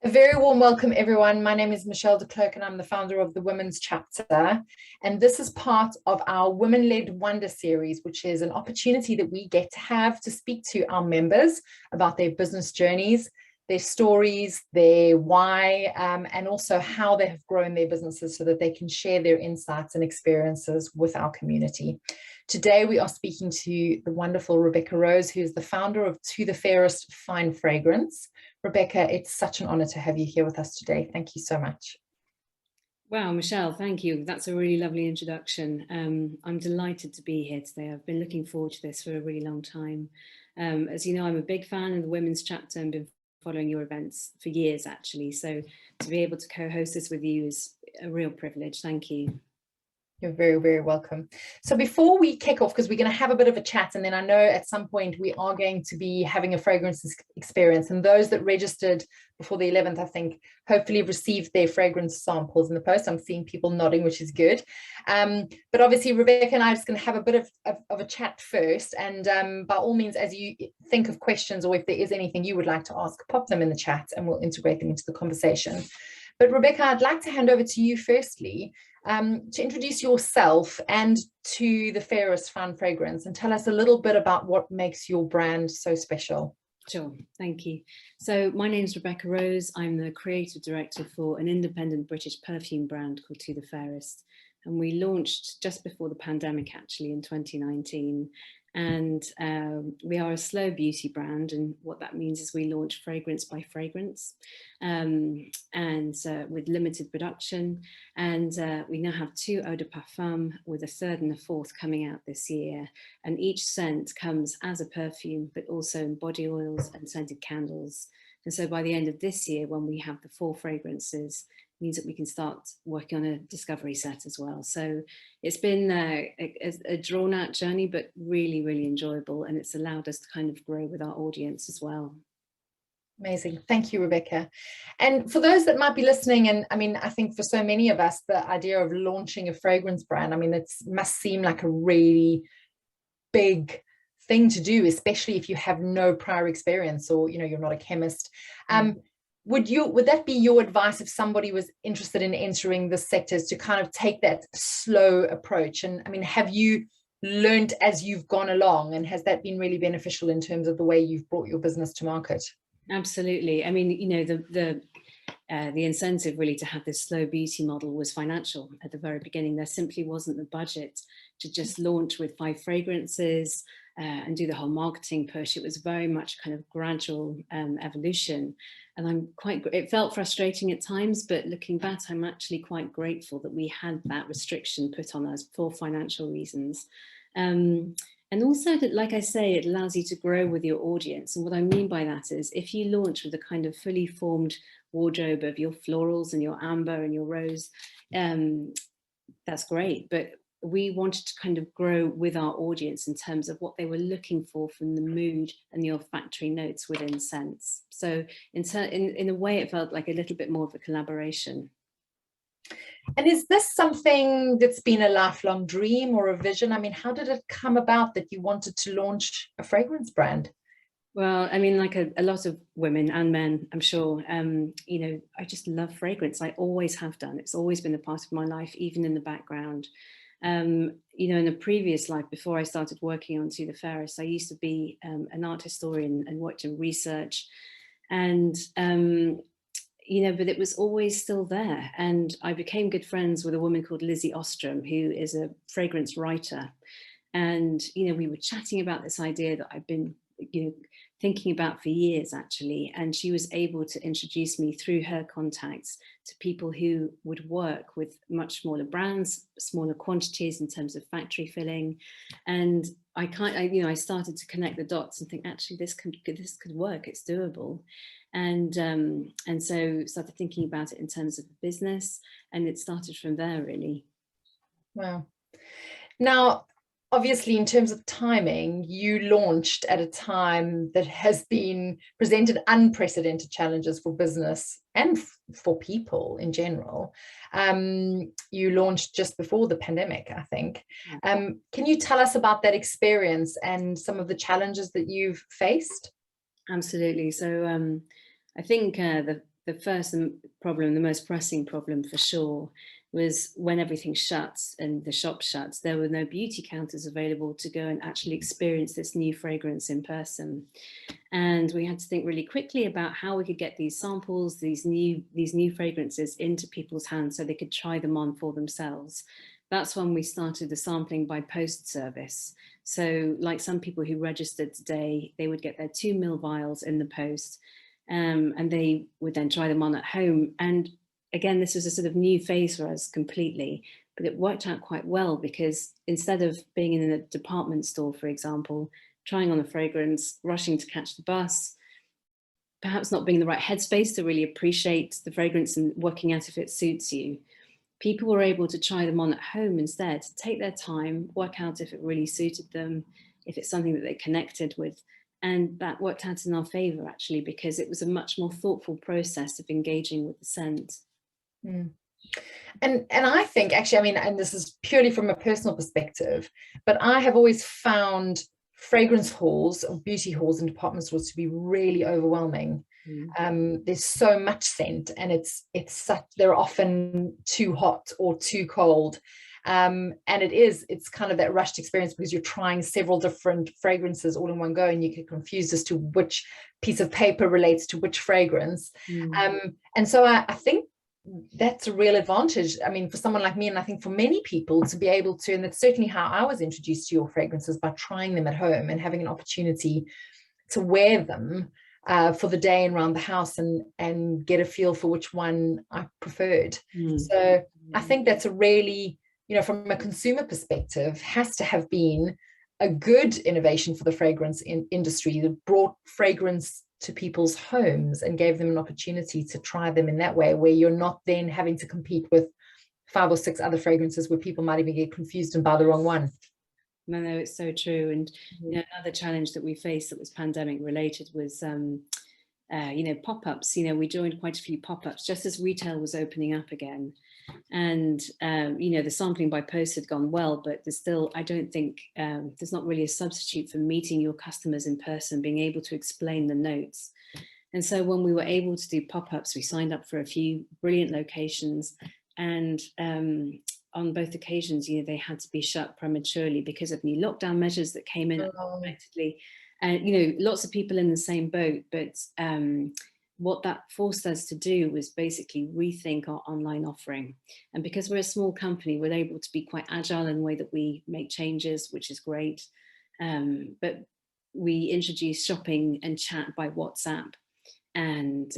A very warm welcome, everyone. My name is Michelle de Klerk, and I'm the founder of the Women's Chapter. And this is part of our Women-Led Wonder series, which is an opportunity that we get to have to speak to our members about their business journeys, their stories, their why, and also how they have grown their businesses so that they can share their insights and experiences with our community. Today, we are speaking to the wonderful Rebecca Rose, who is the founder of To The Fairest Fine Fragrance. Rebecca, it's such an honor to have you here with us today. Thank you so much. Wow, Michelle, thank you. That's a really lovely introduction. I'm delighted to be here today. I've been looking forward to this for a really long time. As you know, I'm a big fan of the Women's Chapter and been following your events for years, actually. So to be able to co-host this with you is a real privilege. Thank you. You're very, very welcome. So before we kick off, because we're going to have a bit of a chat, and then I know at some point we are going to be having a fragrance experience, and those that registered before the 11th, I think, hopefully received their fragrance samples in the post. I'm seeing people nodding, which is good. But obviously, Rebecca and I are just going to have a bit of a chat first. And by all means, as you think of questions or if there is anything you would like to ask, pop them in the chat and we'll integrate them into the conversation. But Rebecca, I'd like to hand over to you firstly, to introduce yourself and To The Fairest Fine Fragrance, and tell us a little bit about what makes your brand so special. Sure, thank you. So my name is Rebecca Rose. I'm the creative director for an independent British perfume brand called To The Fairest. And we launched just before the pandemic, actually, in 2019. And we are a slow beauty brand, and what that means is we launch fragrance by fragrance, and with limited production. And we now have 2 Eau de Parfum, with a 3rd and a 4th coming out this year. And each scent comes as a perfume, but also in body oils and scented candles. And so by the end of this year, when we have the 4 fragrances, means that we can start working on a discovery set as well. So it's been a drawn out journey, but really, really enjoyable. And it's allowed us to kind of grow with our audience as well. Amazing. Thank you, Rebecca. And for those that might be listening, and I mean, I think for so many of us, the idea of launching a fragrance brand, I mean, it must seem like a really big thing to do, especially if you have no prior experience or, you know, you're not a chemist. Would that be your advice if somebody was interested in entering the sectors, to kind of take that slow approach? And I mean, have you learned as you've gone along, and has that been really beneficial in terms of the way you've brought your business to market? Absolutely. I mean, you know, the incentive really to have this slow beauty model was financial at the very beginning. There simply wasn't the budget to just launch with 5 fragrances and do the whole marketing push. It was very much kind of gradual evolution. And it felt frustrating at times, but looking back, I'm actually quite grateful that we had that restriction put on us for financial reasons. And also that, like I say, it allows you to grow with your audience. And what I mean by that is, if you launch with a kind of fully formed wardrobe of your florals and your amber and your rose, that's great. But we wanted to kind of grow with our audience in terms of what they were looking for from the mood and the olfactory notes within scents. So in a way, it felt like a little bit more of a collaboration. And is this something that's been a lifelong dream or a vision? I mean, how did it come about that you wanted to launch a fragrance brand? Well, I mean, like a lot of women and men, I'm sure, you know, I just love fragrance. I always have done. It's always been a part of my life, even in the background. You know, in a previous life, before I started working on To The Fairest, I used to be an art historian and worked in research. And you know, but it was always still there. And I became good friends with a woman called Lizzie Ostrom, who is a fragrance writer. And, you know, we were chatting about this idea that I've been, you know, thinking about for years, actually. And she was able to introduce me through her contacts to people who would work with much smaller brands, smaller quantities in terms of factory filling. And you know, I started to connect the dots and think, actually, this could work. It's doable. And so started thinking about it in terms of business, and it started from there, really. Wow. Now, obviously, in terms of timing, you launched at a time that has been presented unprecedented challenges for business and for people in general. You launched just before the pandemic, I think. Can you tell us about that experience and some of the challenges that you've faced? Absolutely. So I think the first problem, the most pressing problem for sure, was when everything shuts and the shop shuts, there were no beauty counters available to go and actually experience this new fragrance in person. And we had to think really quickly about how we could get these samples, these new fragrances into people's hands so they could try them on for themselves. That's when we started the sampling by post service. So like some people who registered today, they would get their 2 ml vials in the post, and they would then try them on at home. And again, this was a sort of new phase for us completely, but it worked out quite well, because instead of being in a department store, for example, trying on a fragrance, rushing to catch the bus, perhaps not being in the right headspace to really appreciate the fragrance and working out if it suits you, people were able to try them on at home instead, take their time, work out if it really suited them, if it's something that they connected with. And that worked out in our favor, actually, because it was a much more thoughtful process of engaging with the scent. Mm. And I think, actually, I mean, and this is purely from a personal perspective, but I have always found fragrance halls or beauty halls and department stores to be really overwhelming. There's so much scent, and it's such, they're often too hot or too cold, and it's kind of that rushed experience, because you're trying several different fragrances all in one go, and you get confused as to which piece of paper relates to which fragrance. And so I think that's a real advantage, I mean, for someone like me, and I think for many people, to be able to, and that's certainly how I was introduced to your fragrances, by trying them at home and having an opportunity to wear them for the day and around the house, and get a feel for which one I preferred. So I think that's a really, you know, from a consumer perspective, has to have been a good innovation for the fragrance industry that brought fragrance to people's homes and gave them an opportunity to try them in that way, where you're not then having to compete with 5 or 6 other fragrances where people might even get confused and buy the wrong one. No, it's so true. And you know, another challenge that we faced that was pandemic related was you know, pop-ups. You know, we joined quite a few pop-ups just as retail was opening up again. And you know, the sampling by post had gone well, but there's still, I don't think there's not really a substitute for meeting your customers in person, being able to explain the notes. And so when we were able to do pop-ups, we signed up for a few brilliant locations, and on both occasions, you know, they had to be shut prematurely because of new lockdown measures that came in unexpectedly. And you know, lots of people in the same boat, but what that forced us to do was basically rethink our online offering. And because we're a small company, we're able to be quite agile in the way that we make changes, which is great. But we introduced shopping and chat by WhatsApp, and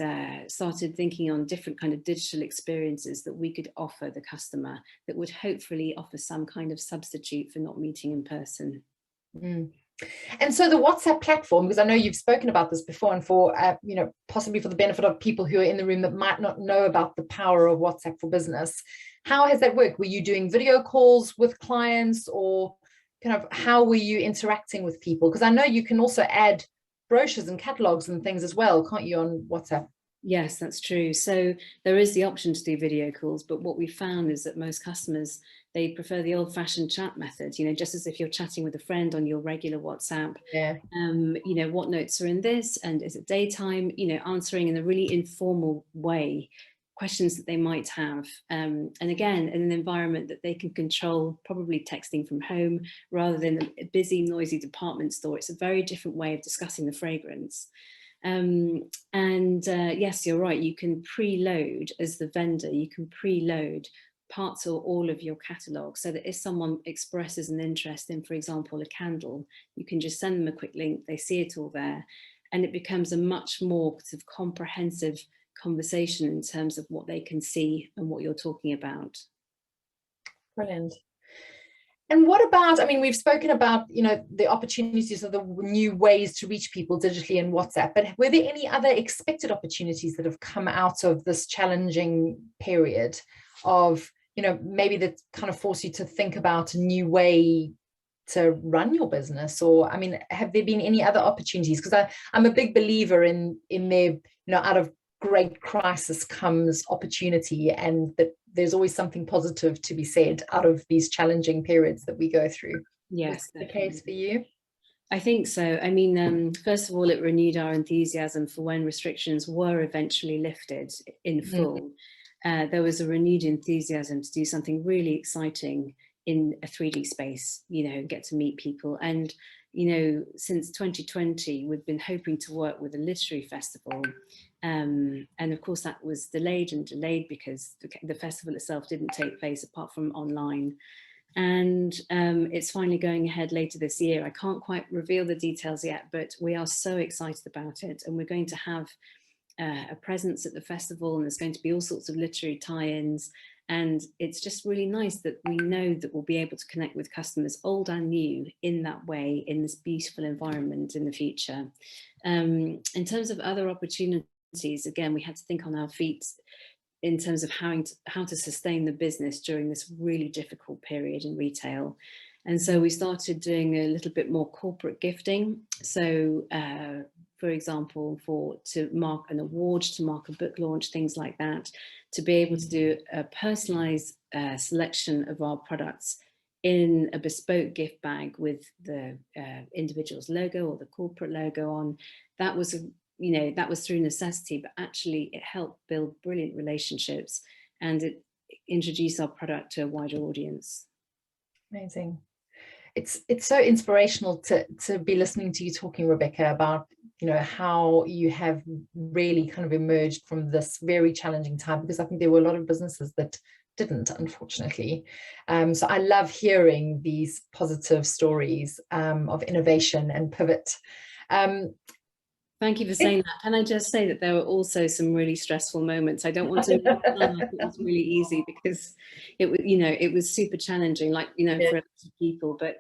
started thinking on different kind of digital experiences that we could offer the customer that would hopefully offer some kind of substitute for not meeting in person. And so the WhatsApp platform, because I know you've spoken about this before, and for you know, possibly for the benefit of people who are in the room that might not know about the power of WhatsApp for business, how has that worked? Were you doing video calls with clients, or kind of how were you interacting with people? Because I know you can also add brochures and catalogs and things as well, can't you, on WhatsApp? Yes, that's true. So there is the option to do video calls, but what we found is that most customers, they prefer the old-fashioned chat method, you know, just as if you're chatting with a friend on your regular WhatsApp. Yeah. You know, what notes are in this, and is it daytime, you know, answering in a really informal way questions that they might have. And again, in an environment that they can control, probably texting from home rather than a busy, noisy department store. It's a very different way of discussing the fragrance. Yes, you're right, you can preload as the vendor, you can preload parts or all of your catalogue, so that if someone expresses an interest in, for example, a candle, you can just send them a quick link, they see it all there, and it becomes a much more sort of comprehensive conversation in terms of what they can see and what you're talking about. Brilliant. And what about, I mean, we've spoken about, you know, the opportunities of the new ways to reach people digitally in WhatsApp, but were there any other expected opportunities that have come out of this challenging period of, you know, maybe that kind of force you to think about a new way to run your business? Or, I mean, have there been any other opportunities? Because I'm a big believer in there, you know, out of great crisis comes opportunity, and that there's always something positive to be said out of these challenging periods that we go through. Yes, the case for you? I think so. I mean, first of all, it renewed our enthusiasm for when restrictions were eventually lifted in full. There was a renewed enthusiasm to do something really exciting in a 3D space, you know, get to meet people. And, you know, since 2020, we've been hoping to work with a literary festival. And of course, that was delayed because the festival itself didn't take place apart from online. And it's finally going ahead later this year. I can't quite reveal the details yet, but we are so excited about it. And we're going to have a presence at the festival, and there's going to be all sorts of literary tie-ins. And it's just really nice that we know that we'll be able to connect with customers, old and new, in that way, in this beautiful environment in the future. In terms of other opportunities, again, we had to think on our feet in terms of how to sustain the business during this really difficult period in retail. And so we started doing a little bit more corporate gifting. So, for example, to mark an award, to mark a book launch, things like that, to be able to do a personalized selection of our products in a bespoke gift bag with the individual's logo or the corporate logo on. That was you know, that was through necessity, but actually it helped build brilliant relationships, and it introduced our product to a wider audience. Amazing. It's so inspirational to be listening to you talking, Rebecca, about, you know, how you have really kind of emerged from this very challenging time, because I think there were a lot of businesses that didn't, unfortunately. So I love hearing these positive stories of innovation and pivot. Thank you for saying that. Can I just say that there were also some really stressful moments? I don't want to make it sound like it was really easy, because it was, you know, it was super challenging, like, you know, for a lot of people. But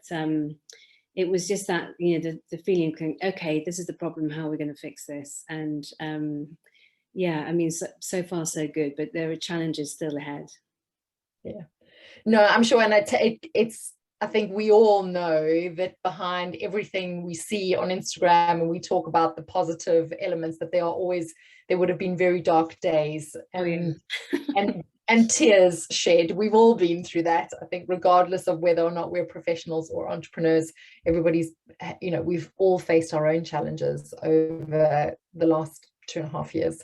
it was just that, you know, the feeling, okay, this is the problem. How are we going to fix this? And yeah, I mean, so far so good, but there are challenges still ahead. Yeah, no, I'm sure, and it's. I think we all know that behind everything we see on Instagram, and we talk about the positive elements, that there would have been very dark days and and tears shed. We've all been through that. I think regardless of whether or not we're professionals or entrepreneurs, everybody's, you know, we've all faced our own challenges over the last 2.5 years.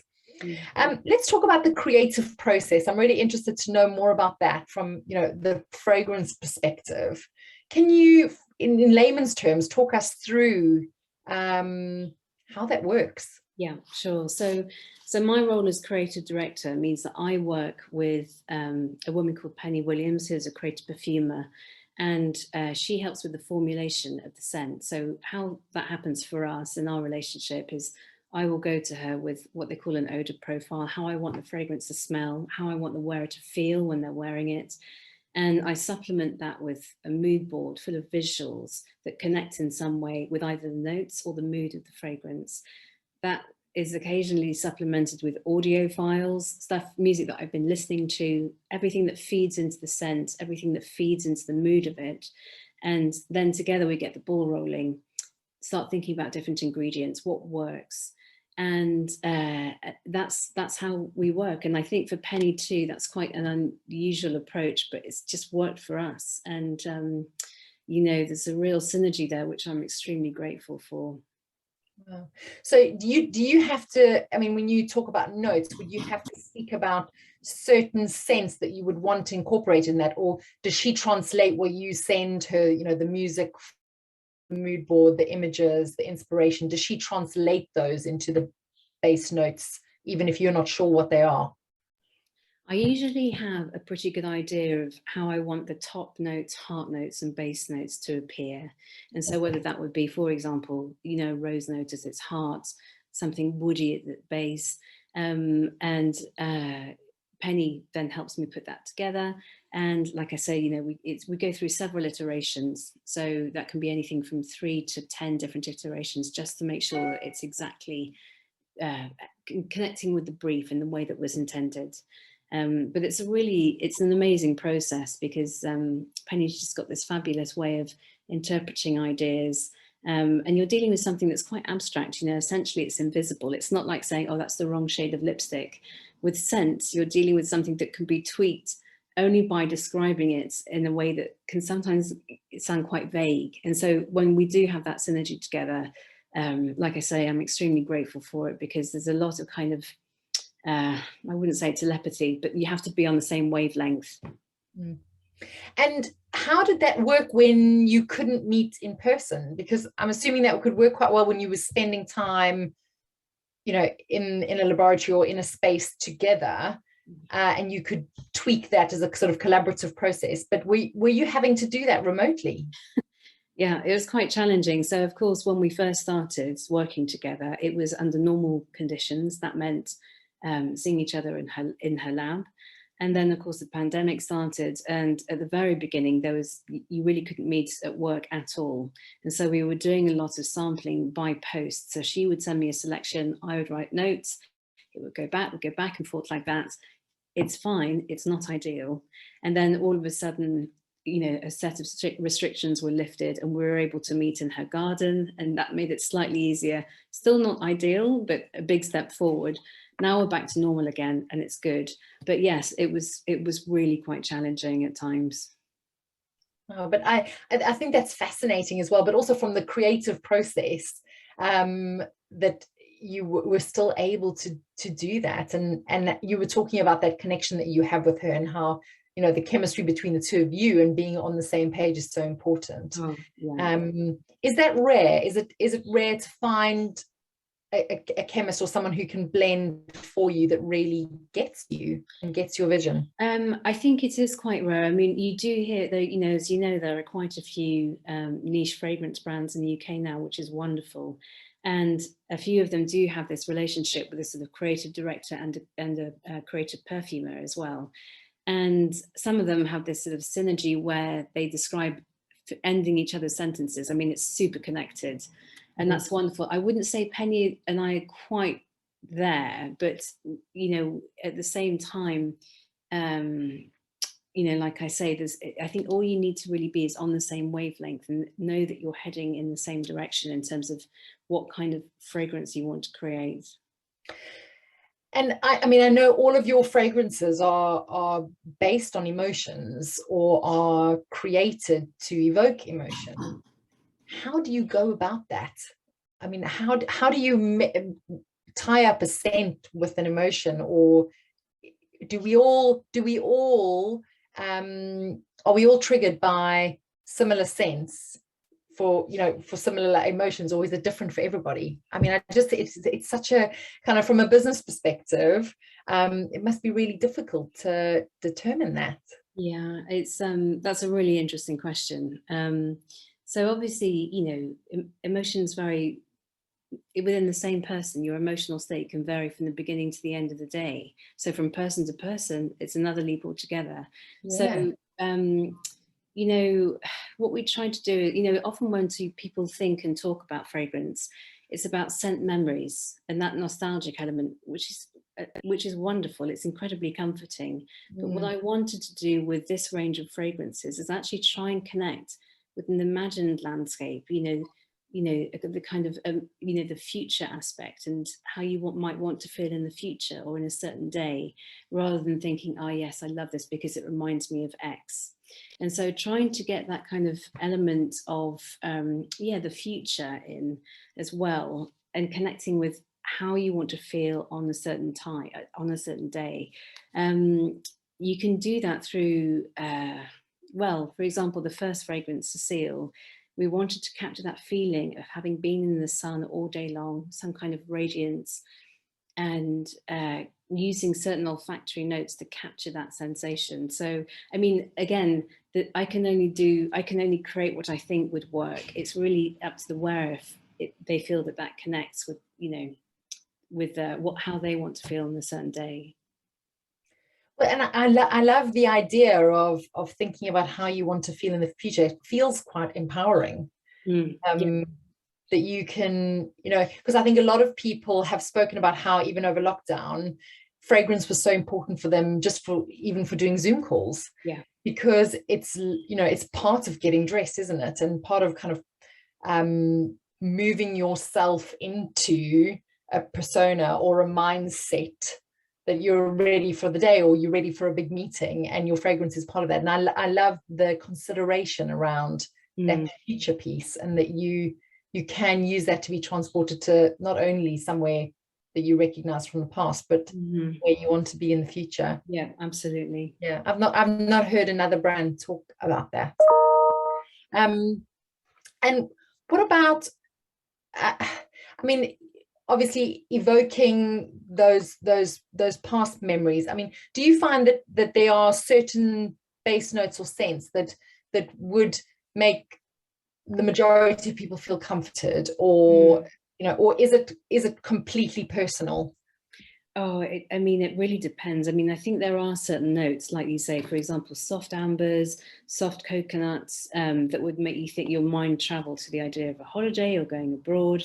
Let's talk about the creative process. I'm really interested to know more about that from, you know, the fragrance perspective. Can you, in layman's terms, talk us through how that works? Yeah, sure. So my role as creative director means that I work with a woman called Penny Williams, who's a creative perfumer, and she helps with the formulation of the scent. So how that happens for us in our relationship is, I will go to her with what they call an odor profile, how I want the fragrance to smell, how I want the wearer to feel when they're wearing it. And I supplement that with a mood board full of visuals that connect in some way with either the notes or the mood of the fragrance. That is occasionally supplemented with audio files, music that I've been listening to, everything that feeds into the scent, everything that feeds into the mood of it. And then together we get the ball rolling, start thinking about different ingredients, what works. And that's how we work. And I think for Penny too, that's quite an unusual approach, but it's just worked for us. And, you know, there's a real synergy there, which I'm extremely grateful for. Wow. So do you have to, I mean, when you talk about notes, would you have to speak about certain scents that you would want to incorporate in that? Or does she translate what you send her, you know, the music, mood board, the images, the inspiration? Does she translate those into the base notes, even if you're not sure what they are? I usually have a pretty good idea of how I want the top notes, heart notes and base notes to appear. And so whether that would be, for example, you know, rose note as its heart, something woody at the base, and Penny then helps me put that together. And like I say, you know, we go through several iterations. So that can be anything from 3 to 10 different iterations, just to make sure that it's exactly connecting with the brief in the way that was intended. But it's an amazing process, because Penny's just got this fabulous way of interpreting ideas. And you're dealing with something that's quite abstract, you know, essentially it's invisible. It's not like saying, oh, that's the wrong shade of lipstick. With scents, you're dealing with something that can be tweaked only by describing it in a way that can sometimes sound quite vague. And so when we do have that synergy together, like I say, I'm extremely grateful for it, because there's a lot of kind of, I wouldn't say telepathy, but you have to be on the same wavelength. Mm. And how did that work when you couldn't meet in person? Because I'm assuming that could work quite well when you were spending time, you know, in a laboratory or in a space together, and you could tweak that as a sort of collaborative process. But were you having to do that remotely? Yeah, it was quite challenging. So of course, when we first started working together, it was under normal conditions. That meant seeing each other in her lab. And then of course the pandemic started, and at the very beginning you really couldn't meet at work at all. And so we were doing a lot of sampling by post. So she would send me a selection, I would write notes, it would go back and forth like that. It's fine, it's not ideal. And then all of a sudden, you know, a set of strict restrictions were lifted and we were able to meet in her garden, and that made it slightly easier. Still not ideal, but a big step forward. Now we're back to normal again, and it's good. But yes, it was really quite challenging at times. Oh, but I think that's fascinating as well, but also from the creative process, that you were still able to do that. And you were talking about that connection that you have with her, and how, you know, the chemistry between the two of you and being on the same page is so important. Oh, yeah. Is that rare? Is it rare to find a chemist or someone who can blend for you that really gets you and gets your vision? I think it is quite rare. I mean, you do hear, though, you know, as you know, there are quite a few niche fragrance brands in the UK now, which is wonderful. And a few of them do have this relationship with a sort of creative director and a creative perfumer as well. And some of them have this sort of synergy where they describe ending each other's sentences. I mean, it's super connected. And that's wonderful. I wouldn't say Penny and I are quite there, but, you know, at the same time, you know, like I say, I think all you need to really be is on the same wavelength and know that you're heading in the same direction in terms of what kind of fragrance you want to create. And I mean, I know all of your fragrances are based on emotions or are created to evoke emotion. How do you go about that? I mean, how do you tie up a scent with an emotion? Or are we all triggered by similar scents for, you know, for similar emotions, or is it different for everybody? I mean, it's such a kind of, from a business perspective, it must be really difficult to determine that. Yeah, it's that's a really interesting question. So obviously, you know, emotions vary within the same person. Your emotional state can vary from the beginning to the end of the day. So from person to person, it's another leap altogether. Yeah. So, you know, what we try to do, you know, often when people think and talk about fragrance, it's about scent memories and that nostalgic element, which is wonderful. It's incredibly comforting. But what I wanted to do with this range of fragrances is actually try and connect with an imagined landscape, you know, the kind of, you know, the future aspect and how you might want to feel in the future or in a certain day, rather than thinking, oh yes, I love this because it reminds me of X. And so trying to get that kind of element of, the future in as well, and connecting with how you want to feel on a certain time, on a certain day. You can do that through, well, for example, the first fragrance, Cécile, we wanted to capture that feeling of having been in the sun all day long, some kind of radiance, and using certain olfactory notes to capture that sensation. So, I mean, again, I can only create what I think would work. It's really up to the wearer if they feel that connects with, you know, with how they want to feel on a certain day. Well, and I love the idea of thinking about how you want to feel in the future. It feels quite empowering. Yeah. That you can, you know, because I think a lot of people have spoken about how even over lockdown, fragrance was so important for them, just even for doing Zoom calls. Yeah. Because it's, you know, it's part of getting dressed, isn't it? And part of kind of moving yourself into a persona or a mindset that you're ready for the day, or you're ready for a big meeting, and your fragrance is part of that. And I love the consideration around that future piece, and that you can use that to be transported to not only somewhere that you recognize from the past, but where you want to be in the future. Yeah, absolutely. Yeah, I've not heard another brand talk about that. And what about, I mean, obviously evoking those past memories. I mean, do you find that there are certain base notes or scents that would make the majority of people feel comforted, or or is it completely personal? Oh, I mean, it really depends. I mean, I think there are certain notes, like you say, for example, soft ambers, soft coconuts, that would make you think, your mind travel to the idea of a holiday or going abroad.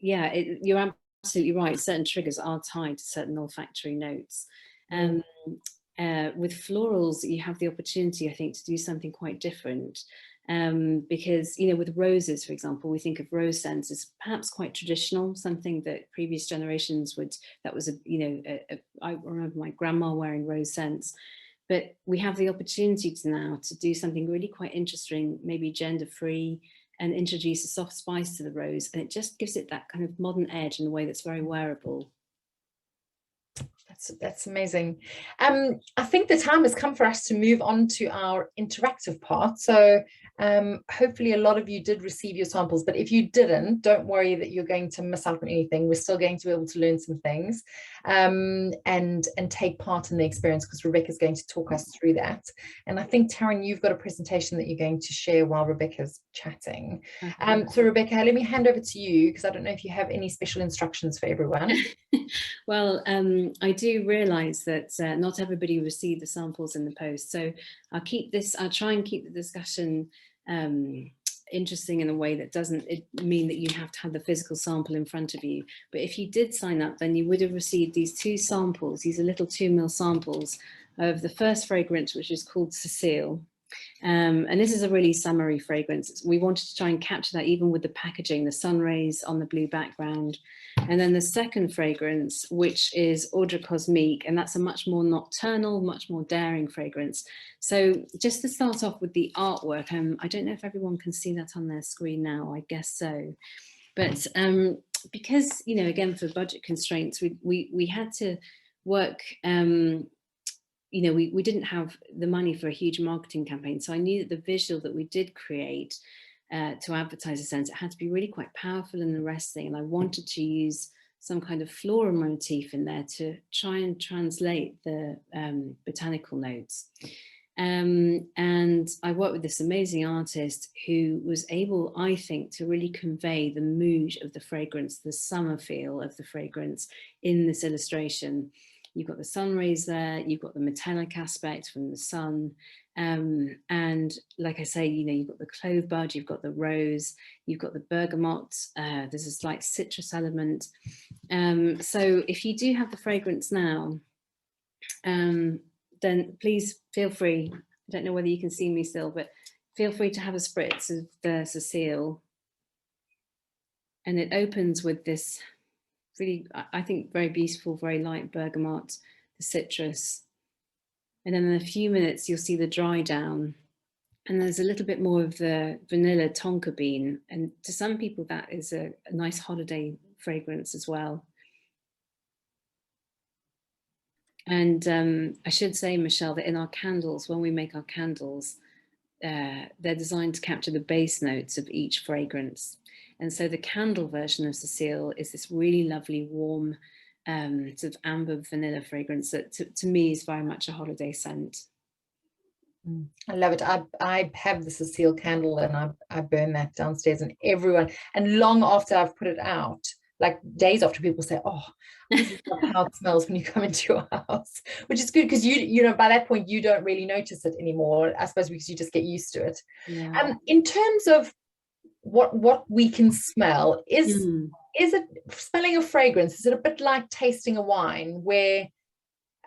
Yeah, you're absolutely right. Certain triggers are tied to certain olfactory notes. With florals, you have the opportunity, I think, to do something quite different. Because, with roses, for example, we think of rose scents as perhaps quite traditional, something that previous generations that was I remember my grandma wearing rose scents, but we have the opportunity now to do something really quite interesting, maybe gender-free, and introduce a soft spice to the rose, and it just gives it that kind of modern edge in a way that's very wearable. That's amazing. I think the time has come for us to move on to our interactive part. So hopefully a lot of you did receive your samples, but if you didn't, don't worry that you're going to miss out on anything. We're still going to be able to learn some things and take part in the experience, because Rebecca's going to talk us through that. And I think, Taryn, you've got a presentation that you're going to share while Rebecca's chatting. So Rebecca, let me hand over to you, because I don't know if you have any special instructions for everyone. Well, I do realise that not everybody received the samples in the post, so I'll try and keep the discussion interesting in a way that doesn't mean that you have to have the physical sample in front of you. But if you did sign up, then you would have received these 2 samples. These are little 2 ml samples of the first fragrance, which is called Cécile. And this is a really summery fragrance. We wanted to try and capture that even with the packaging, the sun rays on the blue background. And then the second fragrance, which is Eau de Cosmique, and that's a much more nocturnal, much more daring fragrance. So just to start off with the artwork, I don't know if everyone can see that on their screen now, I guess so. But because, again, for budget constraints, we had to work, we didn't have the money for a huge marketing campaign. So I knew that the visual that we did create to advertise the scent, it had to be really quite powerful and arresting. And I wanted to use some kind of floral motif in there to try and translate the botanical notes. And I worked with this amazing artist who was able, I think, to really convey the mood of the fragrance, the summer feel of the fragrance in this illustration. You've got the sun rays there, you've got the metallic aspect from the sun. And like I say, you've got the clove bud, you've got the rose, you've got the bergamot, there's a slight citrus element. So if you do have the fragrance now, then please feel free. I don't know whether you can see me still, but feel free to have a spritz of the Cécile. And it opens with this really, I think, very beautiful, very light bergamot, the citrus. And then in a few minutes, you'll see the dry down. And there's a little bit more of the vanilla tonka bean. And to some people, that is a nice holiday fragrance as well. And I should say, Michelle, that in our candles, when we make our candles, they're designed to capture the base notes of each fragrance. And so the candle version of Cécile is this really lovely, warm, sort of amber vanilla fragrance that to me is very much a holiday scent. I love it. I have the Cécile candle, and I burn that downstairs, and everyone, and long after I've put it out, like days after, people say, oh, this is how it smells when you come into your house, which is good, because by that point you don't really notice it anymore, I suppose, because you just get used to it. Yeah. In terms of what we can smell, is it smelling a fragrance, is it a bit like tasting a wine, where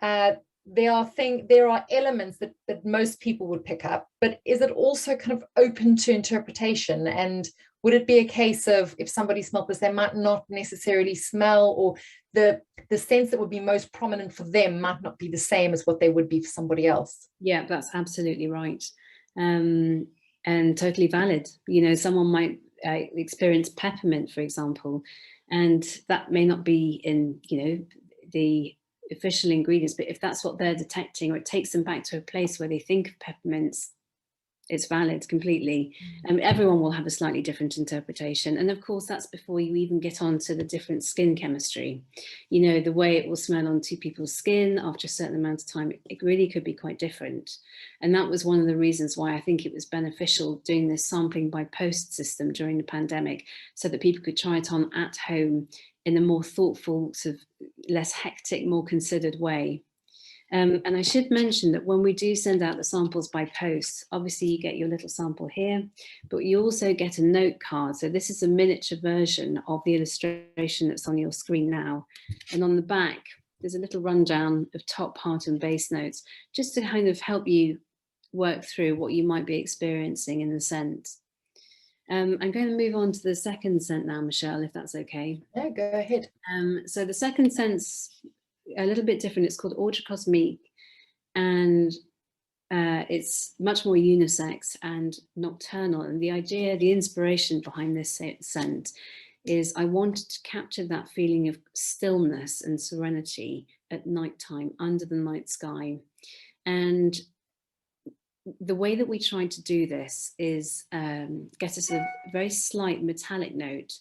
there are elements that most people would pick up, but is it also kind of open to interpretation? And would it be a case of if somebody smelled this, they might not necessarily smell, or the sense that would be most prominent for them might not be the same as what they would be for somebody else? Yeah, that's absolutely right. And totally valid. You know, someone might experience peppermint, for example, and that may not be in, you know, the official ingredients, but if that's what they're detecting, or it takes them back to a place where they think of peppermints, it's valid completely. Everyone will have a slightly different interpretation. And of course, that's before you even get on to the different skin chemistry. You know, the way it will smell on two people's skin after a certain amount of time, it really could be quite different. And that was one of the reasons why I think it was beneficial doing this sampling by post system during the pandemic, so that people could try it on at home in a more thoughtful, sort of less hectic, more considered way. And I should mention that when we do send out the samples by post, obviously you get your little sample here, but you also get a note card. So this is a miniature version of the illustration that's on your screen now. And on the back, there's a little rundown of top, heart and base notes, just to kind of help you work through what you might be experiencing in the scent. I'm going to move on to the second scent now, Michelle, if that's okay. Yeah, go ahead. So the second scent's a little bit different. It's called Eau de Cosmique, and it's much more unisex and nocturnal. And the idea, the inspiration behind this scent is I wanted to capture that feeling of stillness and serenity at nighttime under the night sky. And the way that we tried to do this is get us a very slight metallic note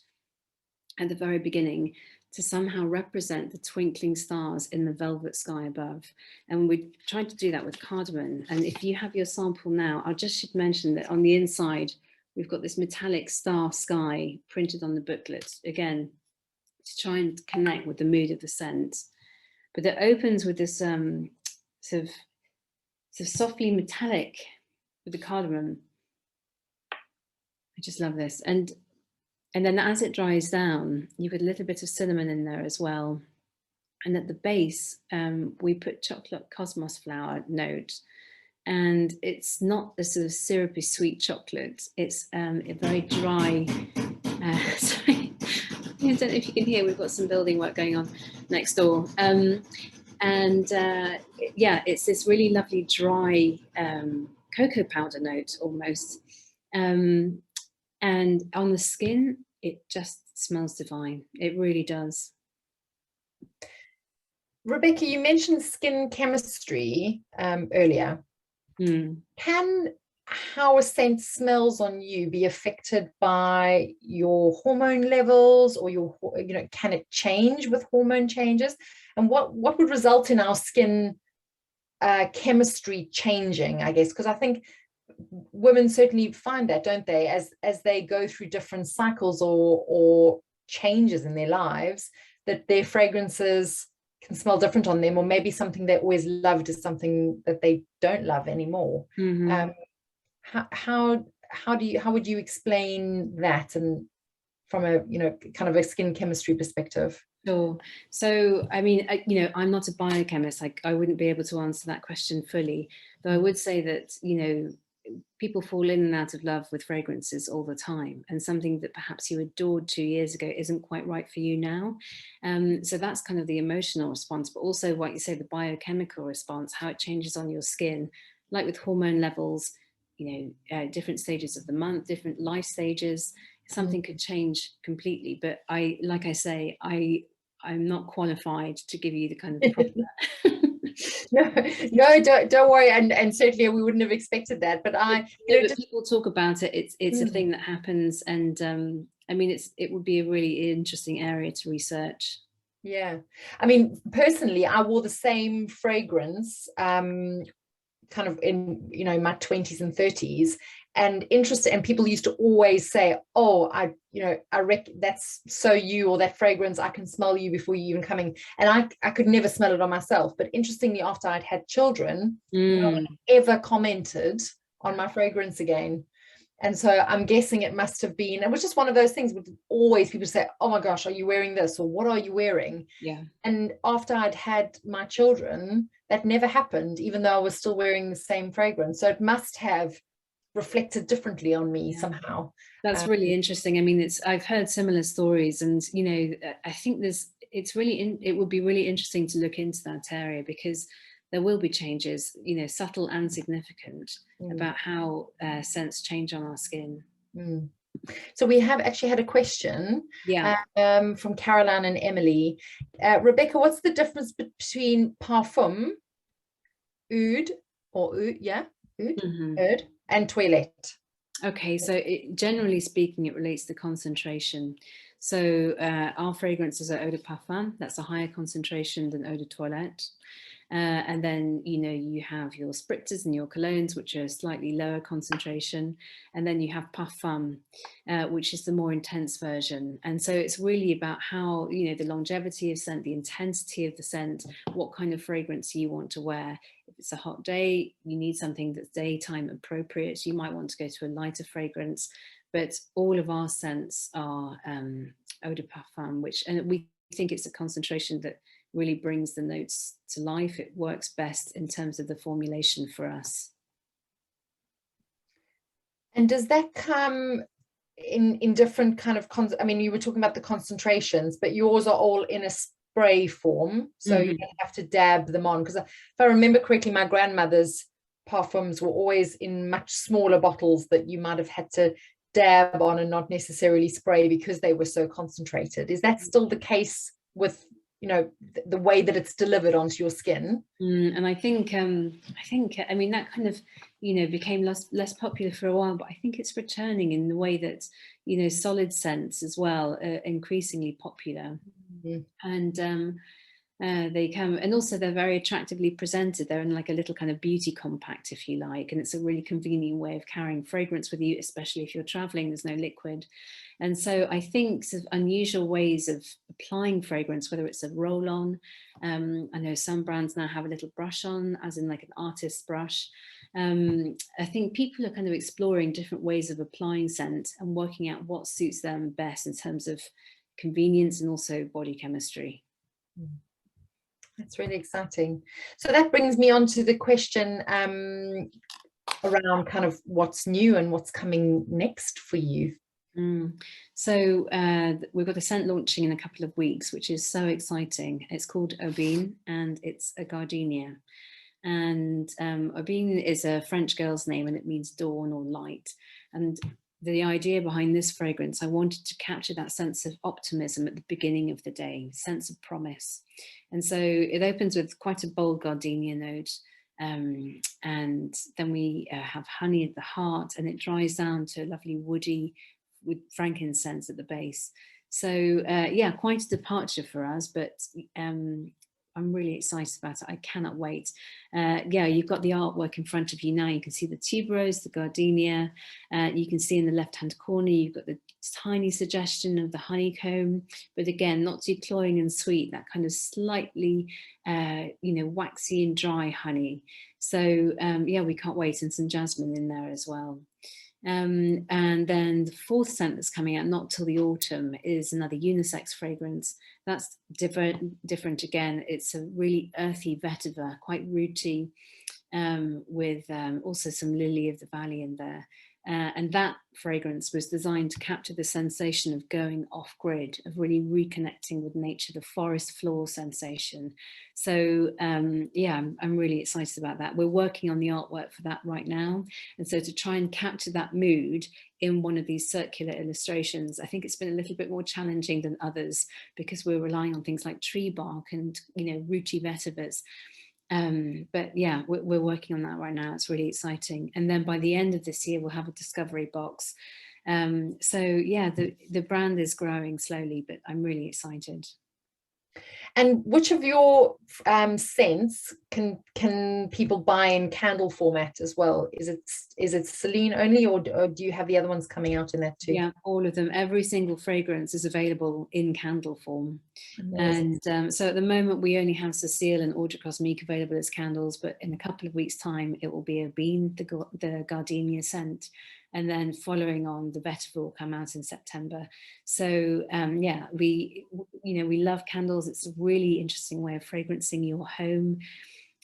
at the very beginning to somehow represent the twinkling stars in the velvet sky above. And we tried to do that with cardamom. And if you have your sample now, I just should mention that on the inside, we've got this metallic star sky printed on the booklet, again, to try and connect with the mood of the scent. But it opens with this sort of softly metallic with the cardamom. I just love this. And then as it dries down, you get a little bit of cinnamon in there as well. And at the base, we put chocolate cosmos flower note. And it's not a sort of syrupy sweet chocolate. It's a very dry, sorry, I don't know if you can hear, we've got some building work going on next door. Yeah, it's this really lovely dry cocoa powder note almost. And on the skin, it just smells divine. It really does. Rebecca, you mentioned skin chemistry earlier. Can how a scent smells on you be affected by your hormone levels, or your, you know, can it change with hormone changes? And what would result in our skin chemistry changing, I guess? Because I think women certainly find that, don't they, as they go through different cycles or changes in their lives, that their fragrances can smell different on them, or maybe something they always loved is something that they don't love anymore. How would you explain that, and from a, you know, kind of a skin chemistry perspective? Sure. So, I mean, you know, I'm not a biochemist. I wouldn't be able to answer that question fully, though I would say that, you know, people fall in and out of love with fragrances all the time, and something that perhaps you adored 2 years ago isn't quite right for you now. So that's kind of the emotional response, but also what you say, the biochemical response, how it changes on your skin, like with hormone levels, you know, different stages of the month, different life stages, something could change completely. But like I say, I'm not qualified to give you the kind of proper no, don't worry, and certainly we wouldn't have expected that. But but people talk about it. It's a thing that happens, and I mean, it would be a really interesting area to research. Yeah, I mean, personally, I wore the same fragrance, kind of in, you know, my 20s and 30s, and interested, and people used to always say, oh, I reckon that's so you, or that fragrance, I can smell you before you even coming. And I could never smell it on myself. But interestingly, after I'd had children, no one ever commented on my fragrance again. And so I'm guessing it must have been, it was just one of those things with always people say, oh my gosh, are you wearing this? Or what are you wearing? Yeah. And after I'd had my children, that never happened, even though I was still wearing the same fragrance. So it must have reflected differently on me somehow. That's really interesting. I mean, I've heard similar stories, and you know, I think it would be really interesting to look into that area, because there will be changes, you know, subtle and significant, about how scents change on our skin. So we have actually had a question from Caroline and Emily. Rebecca, what's the difference between parfum, oud, oud, and toilette? Okay, so generally speaking, it relates to concentration. So our fragrances are Eau de Parfum. That's a higher concentration than Eau de Toilette. And then, you know, you have your spritzers and your colognes, which are slightly lower concentration. And then you have Parfum, which is the more intense version. And so it's really about how, you know, the longevity of scent, the intensity of the scent, what kind of fragrance you want to wear. If it's a hot day, you need something that's daytime appropriate. You might want to go to a lighter fragrance. But all of our scents are Eau de Parfum, and we think it's a concentration that really brings the notes to life. It works best in terms of the formulation for us. And does that come in different kind of, I mean, you were talking about the concentrations, but yours are all in a spray form, so you don't have to dab them on? Because if I remember correctly, my grandmother's parfums were always in much smaller bottles that you might have had to dab on and not necessarily spray because they were so concentrated. Is that still the case with, you know, the way that it's delivered onto your skin? And I think, I mean, that kind of, you know, became less popular for a while, but I think it's returning in the way that, you know, solid scents as well are increasingly popular. And they come, and also they're very attractively presented. They're in like a little kind of beauty compact, if you like, and it's a really convenient way of carrying fragrance with you, especially if you're traveling, there's no liquid. And so I think sort of unusual ways of applying fragrance, whether it's a roll-on, I know some brands now have a little brush on, as in like an artist's brush. I think people are kind of exploring different ways of applying scent and working out what suits them best in terms of convenience and also body chemistry. That's really exciting. So that brings me on to the question around kind of what's new and what's coming next for you. So we've got a scent launching in a couple of weeks, which is so exciting. It's called Aubine, and it's a gardenia. And Aubine is a French girl's name, and it means dawn or light. And the idea behind this fragrance, I wanted to capture that sense of optimism at the beginning of the day, sense of promise. And so it opens with quite a bold gardenia note. And then we have honey at the heart, and it dries down to a lovely woody with frankincense at the base. So yeah, quite a departure for us, but I'm really excited about it. I cannot wait. Yeah, you've got the artwork in front of you now. You can see the tuberose, the gardenia. You can see in the left-hand corner, you've got the tiny suggestion of the honeycomb, but again, not too cloying and sweet, that kind of slightly, you know, waxy and dry honey. So yeah, we can't wait. And some jasmine in there as well. And then the fourth scent that's coming out, not till the autumn, is another unisex fragrance. That's different again. It's a really earthy vetiver, quite rooty, with also some lily of the valley in there. And that fragrance was designed to capture the sensation of going off grid, of really reconnecting with nature, the forest floor sensation. So yeah, I'm really excited about that. We're working on the artwork for that right now. And so to try and capture that mood in one of these circular illustrations, I think it's been a little bit more challenging than others, because we're relying on things like tree bark and, you know, rooty vetivers. But yeah, we're working on that right now. It's really exciting. And then by the end of this year, we'll have a discovery box. So yeah, the brand is growing slowly, but I'm really excited. And which of your scents can people buy in candle format as well? Is it Celine only, or do you have the other ones coming out in that too? Yeah, all of them. Every single fragrance is available in candle form. Amazing. And so at the moment we only have Cécile and Eau de Cosmique available as candles, but in a couple of weeks' time it will be Aubine, the gardenia scent. And then following on, the vetiver will come out in September. So yeah, we love candles. It's a really interesting way of fragrancing your home.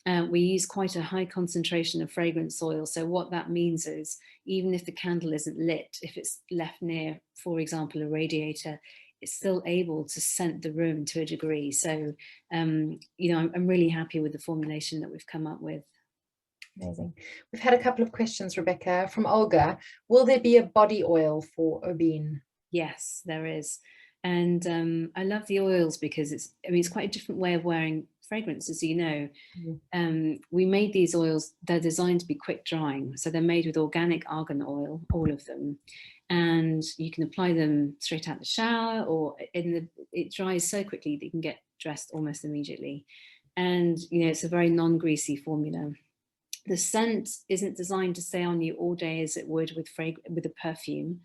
we use quite a high concentration of fragrance oil. So what that means is, even if the candle isn't lit, if it's left near, for example, a radiator, it's still able to scent the room to a degree. So, you know, I'm really happy with the formulation that we've come up with. Amazing. We've had a couple of questions, Rebecca, from Olga. Will there be a body oil for Aubin? Yes, there is. And I love the oils because it's quite a different way of wearing fragrance, as you know. We made these oils, they're designed to be quick drying. So they're made with organic argan oil, all of them. And you can apply them straight out the shower, or it dries so quickly that you can get dressed almost immediately. And, you know, it's a very non-greasy formula. The scent isn't designed to stay on you all day as it would with a perfume.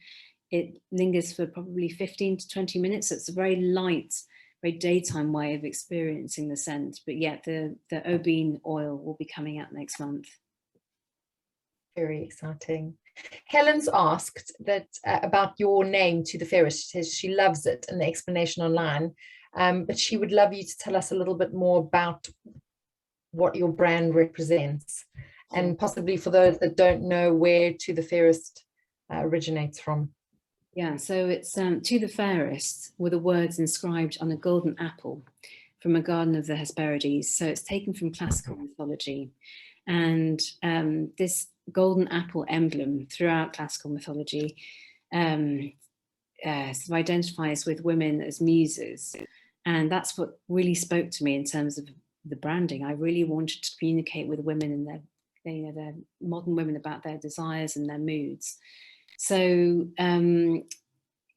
It lingers for probably 15 to 20 minutes. So it's a very light, very daytime way of experiencing the scent. But yet the Aubin oil will be coming out next month. Very exciting. Helen's asked that about your name, To The Fairest. She says she loves it and the explanation online, but she would love you to tell us a little bit more about what your brand represents, and possibly for those that don't know where To The Fairest originates from. Yeah, so it's To The Fairest were the words inscribed on a golden apple from a garden of the Hesperides. So it's taken from classical mythology. And this golden apple emblem throughout classical mythology sort of identifies with women as muses. And that's what really spoke to me in terms of the branding. I really wanted to communicate with women and their modern women about their desires and their moods. So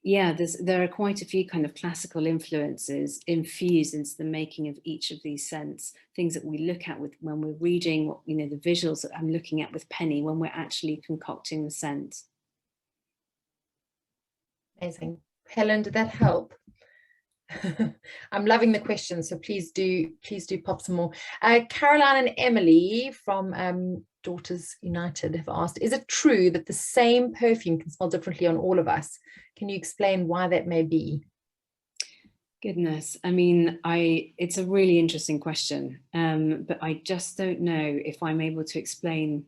yeah, there are quite a few kind of classical influences infused into the making of each of these scents, things that we look at when we're reading, you know, the visuals that I'm looking at with Penny when we're actually concocting the scent. Amazing. Helen, did that help? I'm loving the questions, so please do pop some more. Caroline and Emily from Daughters United have asked, is it true that the same perfume can smell differently on all of us? Can you explain why that may be? Goodness, I mean, it's a really interesting question, but I just don't know if I'm able to explain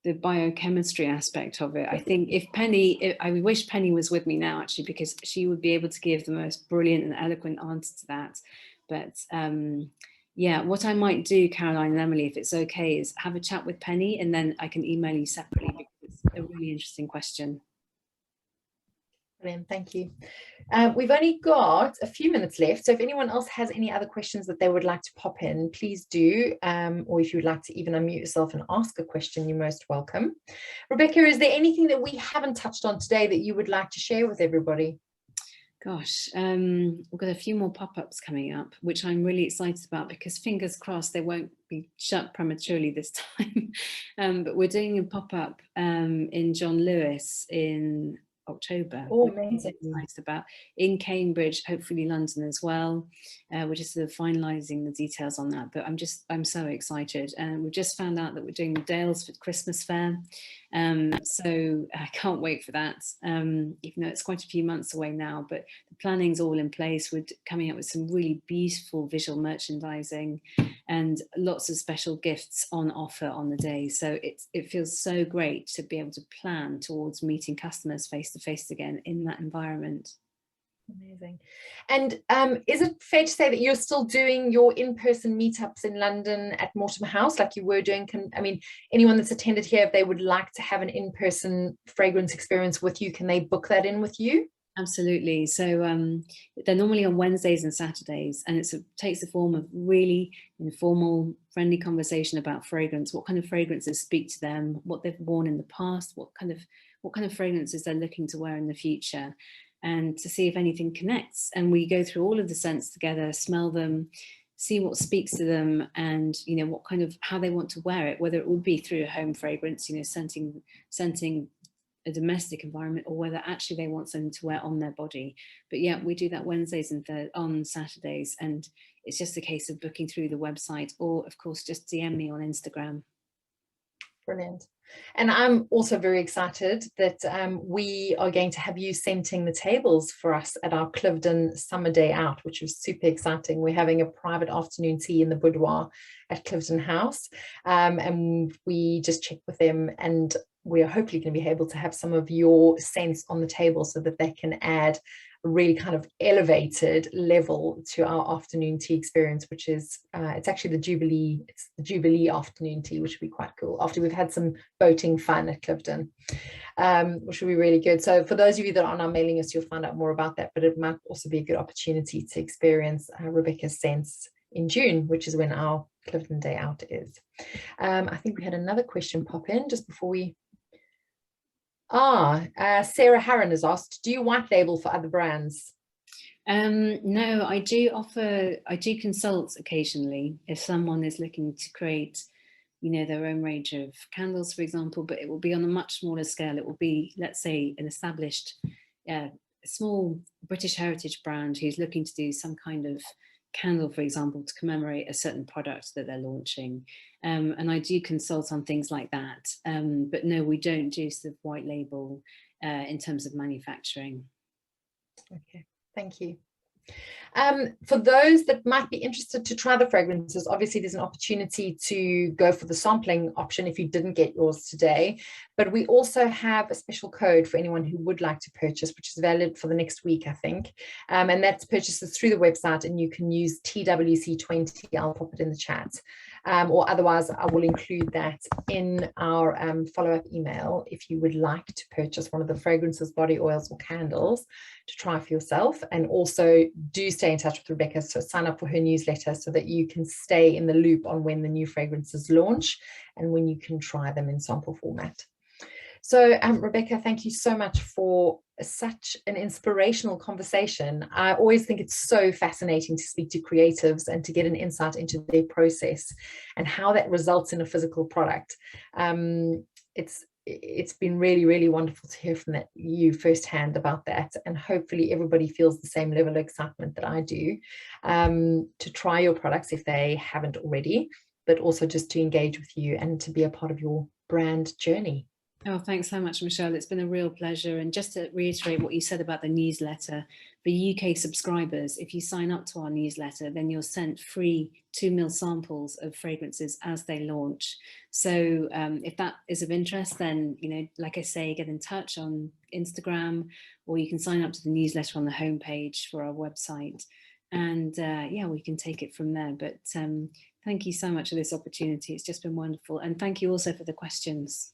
the biochemistry aspect of it. I think I wish Penny was with me now, actually, because she would be able to give the most brilliant and eloquent answer to that. But yeah, what I might do, Caroline and Emily, if it's okay, is have a chat with Penny and then I can email you separately, because it's a really interesting question. Brilliant, thank you. We've only got a few minutes left, so if anyone else has any other questions that they would like to pop in, please do, or if you would like to even unmute yourself and ask a question, you're most welcome. Rebecca, is there anything that we haven't touched on today that you would like to share with everybody? Gosh, we've got a few more pop-ups coming up, which I'm really excited about, because fingers crossed they won't be shut prematurely this time. But we're doing a pop-up in John Lewis in October. Oh, amazing. Excited about, in Cambridge, hopefully London as well. We're just sort of finalising the details on that, but I'm so excited. And we've just found out that we're doing the Dalesford Christmas Fair, so I can't wait for that, even though it's quite a few months away now, but the planning's all in place. We're coming up with some really beautiful visual merchandising and lots of special gifts on offer on the day. So it feels so great to be able to plan towards meeting customers face to face again in that environment. Amazing. And is it fair to say that you're still doing your in-person meetups in London at Mortimer House like you were doing? I mean, anyone that's attended here, if they would like to have an in-person fragrance experience with you, can they book that in with you? Absolutely. So they're normally on Wednesdays and Saturdays, and it takes the form of really informal, friendly conversation about fragrance, what kind of fragrances speak to them, what they've worn in the past, what kind of fragrances they're looking to wear in the future, and to see if anything connects. And we go through all of the scents together, smell them, see what speaks to them, and how they want to wear it, whether it would be through a home fragrance, scenting a domestic environment, or whether actually they want something to wear on their body. But yeah, we do that Wednesdays and on Saturdays, and it's just a case of booking through the website, or of course just DM me on Instagram. Brilliant. And I'm also very excited that we are going to have you scenting the tables for us at our Cliveden Summer Day Out, which is super exciting. We're having a private afternoon tea in the boudoir at Cliveden House, and we just checked with them, and we are hopefully going to be able to have some of your scents on the table so that they can add a really kind of elevated level to our afternoon tea experience, which is it's actually the Jubilee afternoon tea, which will be quite cool after we've had some boating fun at Cliveden, which will be really good. So for those of you that are on our mailing list, you'll find out more about that, but it might also be a good opportunity to experience Rebecca's scents in June, which is when our Cliveden Day Out is. I think we had another question pop in just before we Sarah Harron has asked, do you white label for other brands? No, I do consult occasionally if someone is looking to create, you know, their own range of candles, for example, but it will be on a much smaller scale. It will be, let's say, an established small British heritage brand who's looking to do some kind of candle, for example, to commemorate a certain product that they're launching. And I do consult on things like that. But no, we don't do sort of white label in terms of manufacturing. Okay, thank you. For those that might be interested to try the fragrances, obviously there's an opportunity to go for the sampling option if you didn't get yours today, but we also have a special code for anyone who would like to purchase, which is valid for the next week, I think, and that's purchases through the website, and you can use TWC20. I'll pop it in the chat, or otherwise I will include that in our follow-up email if you would like to purchase one of the fragrances, body oils or candles to try for yourself. And also do stay in touch with Rebecca, so sign up for her newsletter so that you can stay in the loop on when the new fragrances launch and when you can try them in sample format. So Rebecca, thank you so much for such an inspirational conversation. I always think it's so fascinating to speak to creatives and to get an insight into their process and how that results in a physical product. It's been really, really wonderful to hear from you firsthand about that, and hopefully everybody feels the same level of excitement that I do to try your products if they haven't already, but also just to engage with you and to be a part of your brand journey. Oh, thanks so much, Michelle. It's been a real pleasure. And just to reiterate what you said about the newsletter, for UK subscribers, if you sign up to our newsletter, then you're sent free 2 ml samples of fragrances as they launch. So if that is of interest, then, you know, like I say, get in touch on Instagram, or you can sign up to the newsletter on the homepage for our website. And yeah, we can take it from there. But thank you so much for this opportunity. It's just been wonderful. And thank you also for the questions.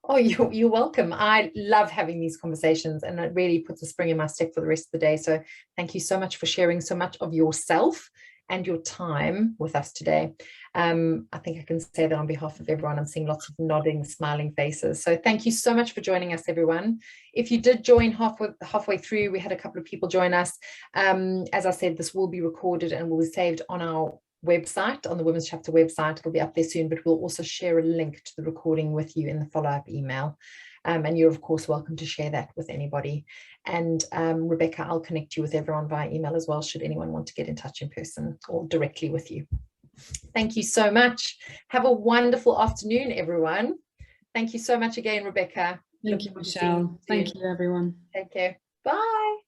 Oh, you're welcome. I love having these conversations, and it really puts a spring in my step for the rest of the day. So thank you so much for sharing so much of yourself and your time with us today. I think I can say that on behalf of everyone. I'm seeing lots of nodding, smiling faces. So thank you so much for joining us, everyone. If you did join halfway through, we had a couple of people join us. As I said, this will be recorded and will be saved on our website, on the Women's Chapter website. It'll be up there soon, but we'll also share a link to the recording with you in the follow-up email. And you're of course welcome to share that with anybody. And Rebecca, I'll connect you with everyone via email as well, should anyone want to get in touch in person or directly with you. Thank you so much. Have a wonderful afternoon, everyone. Thank you so much again, Rebecca. Thank you, Michelle. Thank you, everyone. Take care. Bye.